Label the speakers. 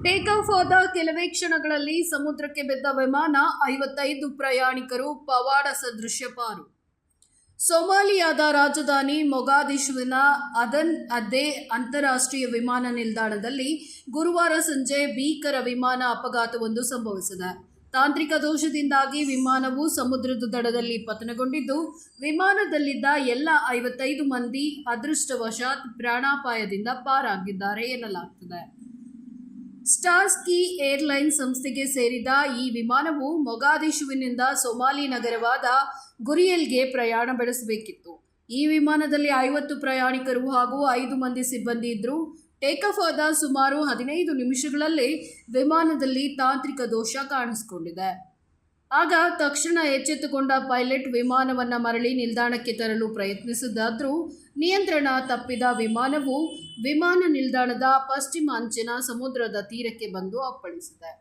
Speaker 1: Take off ಆದ ಕೆಲವೇ ಕ್ಷಣಗಳಲ್ಲಿ ಸಮುದ್ರಕ್ಕೆ ಬಿದ್ದ ವಿಮಾನ 55 ಪ್ರಯಾಣಿಕರು ಪವಾಡ ಸದೃಶ್ಯ ಪಾರು. ಸೊಮಾಲಿಯಾದ ರಾಜಧಾನಿ ಮೊಗಾದಿಶುವಿನ ಅದನ್ ಅದೇ ಅಂತಾರಾಷ್ಟ್ರೀಯ ವಿಮಾನ ನಿಲ್ದಾಣದಲ್ಲಿ ಗುರುವಾರ ಸಂಜೆ ಭೀಕರ ವಿಮಾನ ಅಪಘಾತವೊಂದು ಸಂಭವಿಸಿದೆ. ತಾಂತ್ರಿಕ ದೋಷದಿಂದಾಗಿ ವಿಮಾನವು ಸಮುದ್ರದ ದಡದಲ್ಲಿ ಪತನಗೊಂಡಿದ್ದು, ವಿಮಾನದಲ್ಲಿದ್ದ ಎಲ್ಲ 55 ಮಂದಿ ಅದೃಷ್ಟವಶಾತ್ ಪ್ರಾಣಾಪಾಯದಿಂದ ಪಾರಾಗಿದ್ದಾರೆ ಎನ್ನಲಾಗುತ್ತದೆ. ಸ್ಟಾರ್ಸ್ಕಿ ಏರ್ಲೈನ್ಸ್ ಸಂಸ್ಥೆಗೆ ಸೇರಿದ ಈ ವಿಮಾನವು ಮೊಗಾದಿಶುವಿನಿಂದ ಸೊಮಾಲಿ ನಗರವಾದ ಗುರಿಯಲ್ಗೆ ಪ್ರಯಾಣ ಬೆಳೆಸಬೇಕಿತ್ತು. ಈ ವಿಮಾನದಲ್ಲಿ 50 ಪ್ರಯಾಣಿಕರು ಹಾಗೂ 5 ಮಂದಿ ಸಿಬ್ಬಂದಿ ಇದ್ದರು. ಟೇಕ್ ಆಫ್ ಆದ ಸುಮಾರು 15 ನಿಮಿಷಗಳಲ್ಲೇ ವಿಮಾನದಲ್ಲಿ ತಾಂತ್ರಿಕ ದೋಷ ಕಾಣಿಸಿಕೊಂಡಿದೆ. ಆಗ ತಕ್ಷಣ ಎಚ್ಚೆತ್ತುಕೊಂಡ ಪೈಲಟ್ ವಿಮಾನವನ್ನು ಮರಳಿ ನಿಲ್ದಾಣಕ್ಕೆ ತರಲು ಪ್ರಯತ್ನಿಸಿದ್ದಾದರೂ ನಿಯಂತ್ರಣ ತಪ್ಪಿದ ವಿಮಾನವು ವಿಮಾನ ನಿಲ್ದಾಣದ ಪಶ್ಚಿಮ ಅಂಚಿನ ಸಮುದ್ರದ ತೀರಕ್ಕೆ ಬಂದು ಅಪ್ಪಳಿಸಿದೆ.